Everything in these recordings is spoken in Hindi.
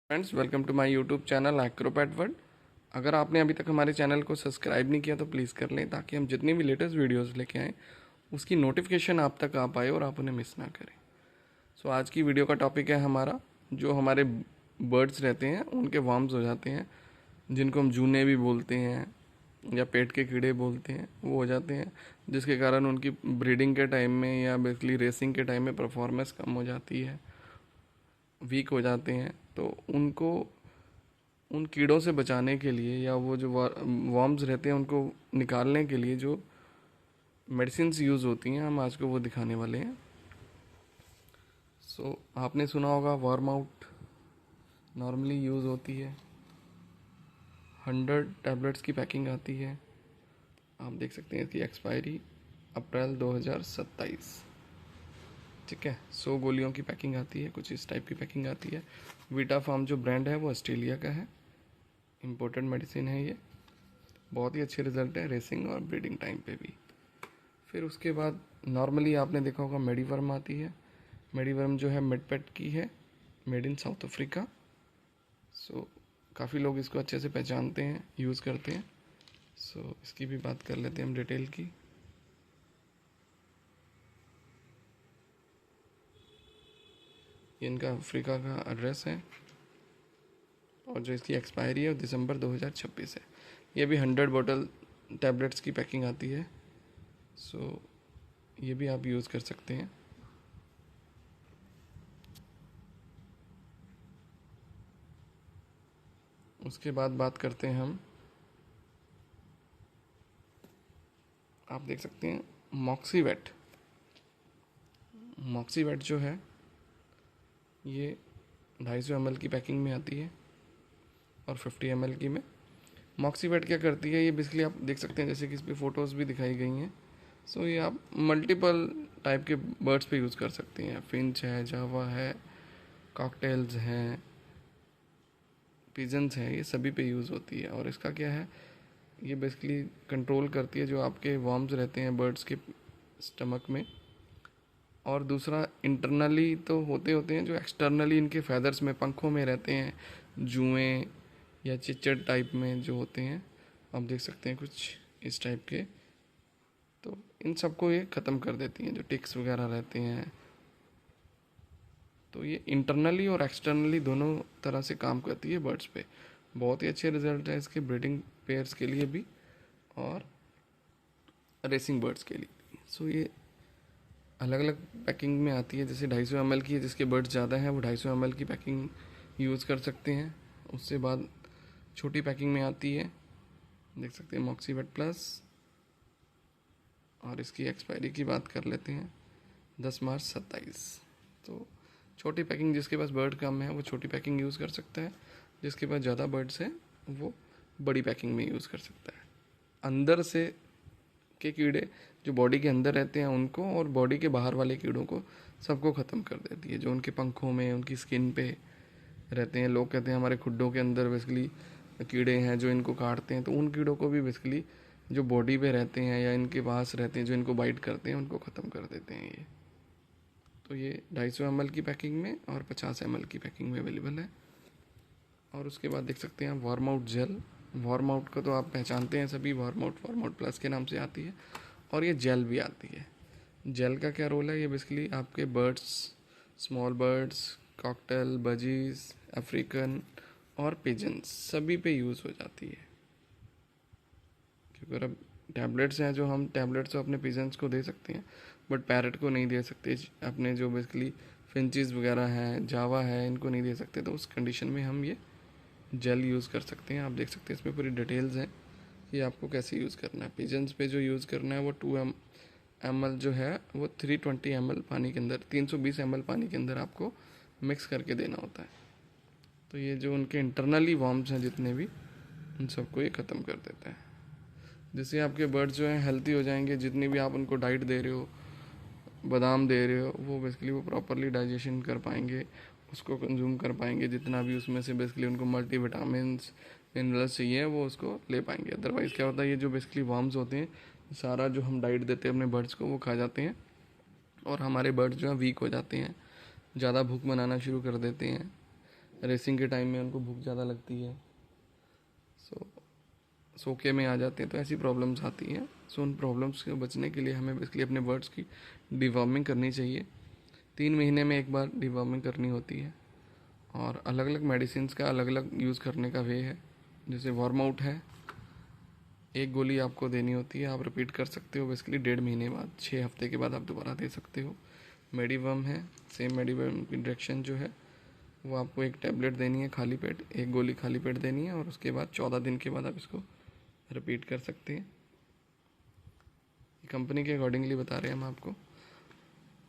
Friends, welcome to my YouTube channel Acrobat World. अगर आपने अभी तक हमारे चैनल को सब्सक्राइब नहीं किया तो प्लीज़ कर लें, ताकि हम जितनी भी लेटेस्ट वीडियोस लेके आएँ उसकी नोटिफिकेशन आप तक आ पाए और आप उन्हें मिस ना करें। सो आज की वीडियो का टॉपिक है हमारा, जो हमारे बर्ड्स रहते हैं उनके वर्म्स हो जाते हैं, जिनको हम जूने भी बोलते हैं या पेट के कीड़े बोलते हैं, वो हो जाते हैं, जिसके कारण उनकी ब्रीडिंग के टाइम में या बेसिकली रेसिंग के टाइम में परफॉर्मेंस कम हो जाती है, वीक हो जाते हैं। तो उनको उन कीड़ों से बचाने के लिए या वो जो वर्म्स रहते हैं उनको निकालने के लिए जो मेडिसिन्स यूज़ होती हैं, हम आज को वो दिखाने वाले हैं। आपने सुना होगा वर्म आउट नॉर्मली यूज़ होती है, 100 टैबलेट्स की पैकिंग आती है। आप देख सकते हैं इसकी एक्सपायरी अप्रैल 2027। ठीक है, 100 गोलियों की पैकिंग आती है, कुछ इस टाइप की पैकिंग आती है। वीटा फार्म जो ब्रांड है वो ऑस्ट्रेलिया का है, इम्पोर्टेड मेडिसिन है ये। बहुत ही अच्छे रिजल्ट है रेसिंग और ब्रीडिंग टाइम पे भी। फिर उसके बाद नॉर्मली आपने देखा होगा मेडीवर्म आती है। मेडीवर्म जो है मेडपेट की है, मेड इन साउथ अफ्रीका। काफ़ी लोग इसको अच्छे से पहचानते हैं, यूज़ करते हैं। इसकी भी बात कर लेते हैं हम डिटेल की। ये इनका अफ्रीका का एड्रेस है और जो इसकी एक्सपायरी है वो दिसंबर 2026 है। ये भी 100 बॉटल टैबलेट्स की पैकिंग आती है। ये भी आप यूज़ कर सकते हैं। उसके बाद बात करते हैं हम, आप देख सकते हैं मॉक्सीवेट। मॉक्सीवेट जो है ये 250 ml की पैकिंग में आती है और 50 ml की में। मॉक्सीवेट क्या करती है, ये बेसिकली आप देख सकते हैं जैसे कि इस पर फ़ोटोज़ भी दिखाई गई हैं। ये आप मल्टीपल टाइप के बर्ड्स पे यूज़ कर सकते हैं। फिंच है, जावा है, कॉकटेल्स हैं, पिजन्स हैं, ये सभी पे यूज़ होती है। और इसका क्या है, ये बेसिकली कंट्रोल करती है जो आपके वर्म्स रहते हैं बर्ड्स के स्टमक में। और दूसरा इंटरनली तो होते हैं, जो एक्सटर्नली इनके फैदर्स में, पंखों में रहते हैं, जुएँ या चिचड़ टाइप में जो होते हैं, आप देख सकते हैं कुछ इस टाइप के। तो इन सबको ये ख़त्म कर देती हैं, जो टिक्स वगैरह रहते हैं। तो ये इंटरनली और एक्सटर्नली दोनों तरह से काम करती है बर्ड्स पे। बहुत ही अच्छे रिजल्ट है इसके ब्रीडिंग पेयर्स के लिए भी और रेसिंग बर्ड्स के लिए। ये अलग अलग पैकिंग में आती है। जैसे 250 ml की है, जिसके बर्ड्स ज़्यादा हैं वो 250 ml की पैकिंग यूज़ कर सकते हैं। उससे बाद छोटी पैकिंग में आती है, देख सकते हैं मॉक्सीवेट प्लस। और इसकी एक्सपायरी की बात कर लेते हैं 10 मार्च 27। तो छोटी पैकिंग, जिसके पास बर्ड कम है वो छोटी पैकिंग यूज़ कर सकता है, जिसके पास ज़्यादा बर्ड्स है वो बड़ी पैकिंग में यूज़ कर सकता है। अंदर से के कीड़े जो बॉडी के अंदर रहते हैं उनको, और बॉडी के बाहर वाले कीड़ों को, सबको ख़त्म कर देती है। जो उनके पंखों में, उनकी स्किन पे रहते हैं, लोग कहते हैं हमारे खुड्डों के अंदर बेसिकली कीड़े हैं जो इनको काटते हैं, तो उन कीड़ों को भी बेसिकली जो बॉडी पे रहते हैं या इनके पास रहते हैं, जो इनको बाइट करते हैं, उनको ख़त्म कर देते हैं ये। तो ये 250 ml की पैकिंग में और 50 ml की पैकिंग में अवेलेबल है। और उसके बाद देख सकते हैं worm out gel. Worm out को तो आप पहचानते हैं सभी, वार्म आउट प्लस के नाम से आती है। और ये जेल भी आती है। जेल का क्या रोल है, ये बेसिकली आपके birds, small birds, cocktail, budgies, African और पिजन्स सभी पे यूज़ हो जाती है। क्योंकि अब टैबलेट्स हैं, जो हम टैबलेट्स तो अपने पिजन्स को दे सकते हैं बट पैरट को नहीं दे सकते। अपने जो बेसिकली फिंचेस वगैरह हैं, जावा है, इनको नहीं दे सकते। तो उस कंडीशन में हम ये जेल यूज़ कर सकते हैं। आप देख सकते हैं इसमें पूरी डिटेल्स हैं कि आपको कैसे यूज़ करना है। पिजन्स पे जो यूज़ करना है वो 2 ml जो है वो 320 ml पानी के अंदर, 320 ml पानी के अंदर आपको मिक्स करके देना होता है। तो ये जो उनके इंटरनली वर्म्स हैं जितने भी, उन सबको ये ख़त्म कर देता है, जिससे आपके बर्ड्स जो हैं हेल्थी हो जाएंगे। जितनी भी आप उनको डाइट दे रहे हो, बादाम दे रहे हो, वो बेसिकली वो प्रॉपरली डाइजेशन कर पाएंगे, उसको कंज्यूम कर पाएंगे। जितना भी उसमें से बेसिकली उनको मल्टी विटामिन्स, मिनरल्स चाहिए वो उसको ले पाएंगे। अदरवाइज़ क्या होता है, ये जो बेसिकली वर्म्स होते हैं, सारा जो हम डाइट देते हैं अपने बर्ड्स को वो खा जाते हैं और हमारे बर्ड्स जो हैं वीक हो जाते हैं, ज़्यादा भूख मनाना शुरू कर देते हैं, रेसिंग के टाइम में उनको भूख ज़्यादा लगती है, सो सोके में आ जाते हैं, तो ऐसी प्रॉब्लम्स आती हैं। सो उन प्रॉब्लम्स से बचने के लिए हमें बेसिकली अपने बर्ड्स की डिवॉर्मिंग करनी चाहिए। 3 महीने में एक बार डिवॉर्मिंग करनी होती है, और अलग अलग मेडिसिन का अलग अलग यूज़ करने का वे है। जैसे वार्म आउट है, एक गोली आपको देनी होती है, आप रिपीट कर सकते हो बेसिकली 1.5 महीने बाद, 6 हफ्ते के बाद आप दोबारा दे सकते हो। मेडिवम है, सेम मेडिवम की डायरेक्शन जो है वो आपको एक टैबलेट देनी है खाली पेट, एक गोली खाली पेट देनी है, और उसके बाद 14 दिन के बाद आप इसको रिपीट कर सकते हैं। कंपनी के अकॉर्डिंगली बता रहे हैं हम आपको।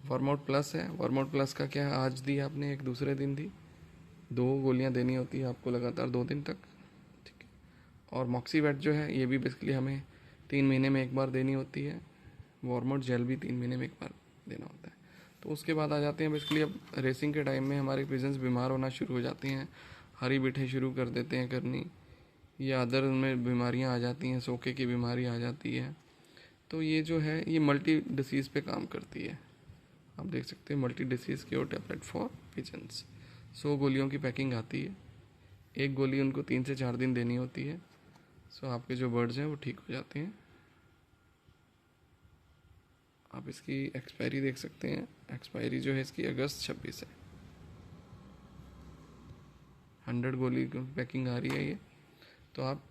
वार्मआउट प्लस है, वार्मआउट प्लस का क्या है, आज दी आपने, एक दूसरे दिन दी, 2 गोलियां देनी होती है आपको लगातार 2 दिन तक, ठीक है। और मॉक्सीवेट जो है ये भी बेसिकली हमें 3 महीने में एक बार देनी होती है। वार्मआउट जेल भी 3 महीने में एक बार देना होता है। तो उसके बाद आ जाते हैं बेसिकली, अब रेसिंग के टाइम में हमारे पिजन्स बीमार होना शुरू हो जाती हैं, हरी बिठे शुरू कर देते हैं करनी, या अदर उनमें बीमारियां आ जाती हैं, सोके की बीमारी आ जाती है। तो ये जो है ये मल्टी डिसीज़ पे काम करती है। आप देख सकते हैं multi disease cure tablet for pigeons, 100 गोलियों की पैकिंग आती है, एक गोली उनको 3 से 4 दिन देनी होती है। सो आपके जो बर्ड्स हैं वो ठीक हो जाते हैं। आप इसकी एक्सपायरी देख सकते हैं, एक्सपायरी जो है इसकी अगस्त 26 है। 100 गोली की पैकिंग आ रही है ये। तो आप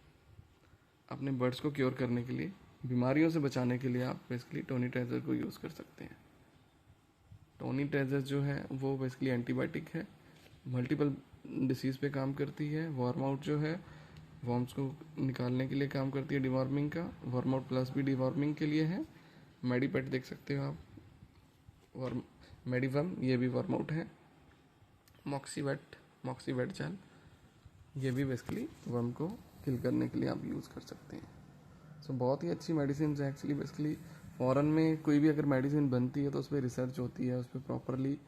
अपने बर्ड्स को क्योर करने के लिए, बीमारियों से बचाने के लिए आप बेसिकली टोनी ट्रेजर को यूज़ कर सकते हैं। टोनी ट्रेजर जो है वो बेसिकली एंटीबायोटिक है, मल्टीपल डिसीज़ पे काम करती है। वार्म आउट जो है वॉर्म्स को निकालने के लिए काम करती है, डिवॉर्मिंग का। वार्म आउट प्लस भी डिवॉर्मिंग के लिए है। मेडिपेट देख सकते हो आप, वर्म मेडिवम ये भी वार्म आउट है। मॉक्सीवेट जेल ये भी बेसिकली वर्म को किल करने के लिए आप यूज़ कर सकते हैं। सो बहुत ही अच्छी मेडिसिन है एक्चुअली। बेसिकली फॉरेन में कोई भी अगर मेडिसिन बनती है तो उस पर रिसर्च होती है, उस पर प्रॉपरली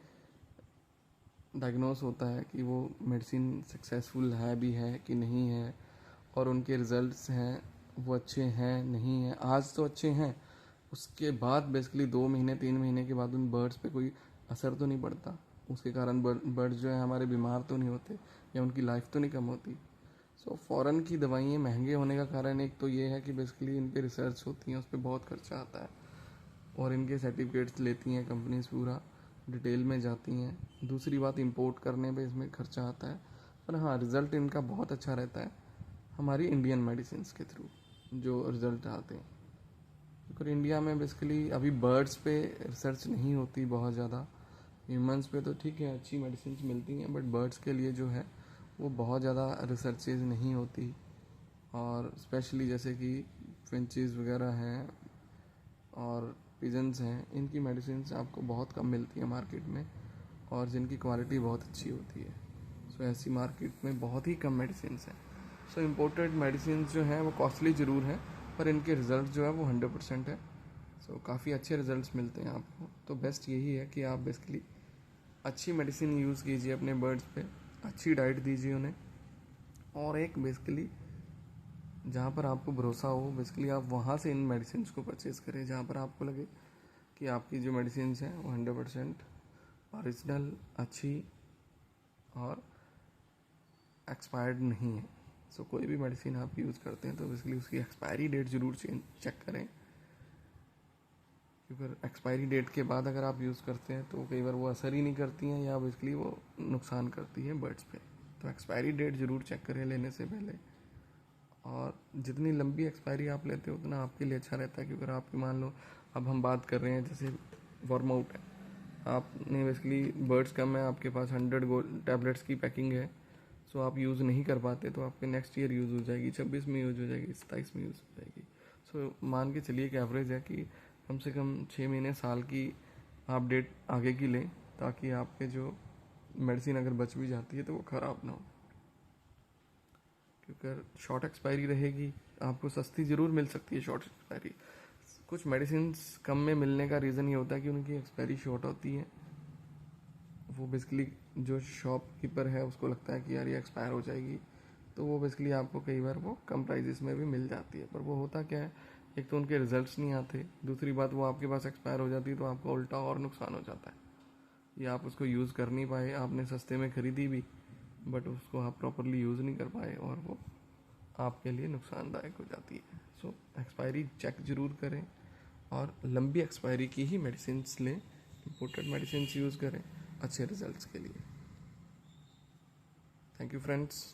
डायग्नोस होता है कि वो मेडिसिन सक्सेसफुल है भी है कि नहीं है, और उनके रिजल्ट्स हैं वो अच्छे हैं नहीं हैं। आज तो अच्छे हैं, उसके बाद बेसिकली 2 महीने 3 महीने के बाद उन बर्ड्स पे कोई असर तो नहीं पड़ता, उसके कारण बर्ड्स जो है हमारे बीमार तो नहीं होते, या उनकी लाइफ तो नहीं कम होती। सो फॉरेन की दवाइयाँ महंगे होने का कारण एक तो ये है कि बेसिकली इन पे रिसर्च होती हैं, उस पर बहुत खर्चा आता है, और इनके सर्टिफिकेट्स लेती हैं कंपनीज, पूरा डिटेल में जाती हैं। दूसरी बात, इंपोर्ट करने पे इसमें खर्चा आता है, पर हाँ रिज़ल्ट इनका बहुत अच्छा रहता है हमारी इंडियन मेडिसिन के थ्रू जो रिज़ल्ट आते हैं। क्योंकि इंडिया में बेसिकली अभी बर्ड्स पे रिसर्च नहीं होती बहुत ज़्यादा। ह्यूमंस पे तो ठीक है अच्छी मेडिसिन मिलती हैं, बट बर्ड्स के लिए जो है वो बहुत ज़्यादा रिसर्चेज नहीं होती। और स्पेशली जैसे कि फिंचेस वगैरह हैं और पिजन्स हैं, इनकी मेडिसिन आपको बहुत कम मिलती है मार्केट में, और जिनकी क्वालिटी बहुत अच्छी होती है। सो ऐसी मार्केट में बहुत ही कम मेडिसिन हैं। सो इम्पोर्टेड मेडिसिन जो हैं वो कॉस्टली ज़रूर हैं, पर इनके रिज़ल्ट जो है वो 100% है। सो काफ़ी अच्छे रिज़ल्ट मिलते हैं आपको। तो बेस्ट यही है कि आप बेसिकली अच्छी मेडिसिन यूज़ कीजिए अपने बर्ड्स पे, अच्छी डाइट दीजिए उन्हें, और एक बेसिकली जहाँ पर आपको भरोसा हो बेसिकली आप वहाँ से इन मेडिसिन को परचेज़ करें, जहाँ पर आपको लगे कि आपकी जो मेडिसिन हैं वो 100% ओरिजिनल, अच्छी और एक्सपायर्ड नहीं है। सो कोई भी मेडिसिन आप यूज़ करते हैं तो बेसिकली उसकी एक्सपायरी डेट ज़रूर चेक करें, क्योंकि एक्सपायरी डेट के बाद अगर आप यूज़ करते हैं तो कई बार वो असर ही नहीं करती हैं, या बेसिकली वो नुकसान करती है बर्ड्स पे। तो एक्सपायरी डेट ज़रूर चेक करें लेने से पहले, और जितनी लंबी एक्सपायरी आप लेते हो उतना आपके लिए अच्छा रहता है। क्योंकि अगर आपकी मान लो अब हम बात कर रहे हैं जैसे वार्म आउट है, आपने बेसिकली बर्ड्स कम है, आपके पास 100 टैबलेट्स की पैकिंग है, सो आप यूज़ नहीं कर पाते, तो आपके नेक्स्ट ईयर यूज़ हो जाएगी, 26 में यूज़ हो जाएगी, 27 में यूज़ हो जाएगी। सो मान के चलिए कि एवरेज है कि कम से कम 6 महीने साल की आप डेट आगे की लें, ताकि आपके जो मेडिसिन अगर बच भी जाती है तो वो ख़राब ना हो। क्योंकि शॉर्ट एक्सपायरी रहेगी, आपको सस्ती ज़रूर मिल सकती है शॉर्ट एक्सपायरी। कुछ मेडिसिन कम में मिलने का रीज़न ये होता है कि उनकी एक्सपायरी शॉर्ट होती है। वो बेसिकली जो शॉपकीपर है उसको लगता है कि यार ये एक्सपायर हो जाएगी, तो वो बेसिकली आपको कई बार वो कम प्राइजेस में भी मिल जाती है। पर वो होता क्या है, एक तो उनके रिजल्ट्स नहीं आते, दूसरी बात वो आपके पास एक्सपायर हो जाती है तो आपका उल्टा और नुकसान हो जाता है, या आप उसको यूज़ कर नहीं पाए, आपने सस्ते में ख़रीदी भी बट उसको आप प्रॉपरली यूज़ नहीं कर पाए और वो आपके लिए नुकसानदायक हो जाती है। सो एक्सपायरी चेक ज़रूर करें और लंबी एक्सपायरी की ही मेडिसिन लें, इम्पोर्टेड मेडिसिन यूज़ करें अच्छे रिजल्ट्स के लिए। Thank you friends.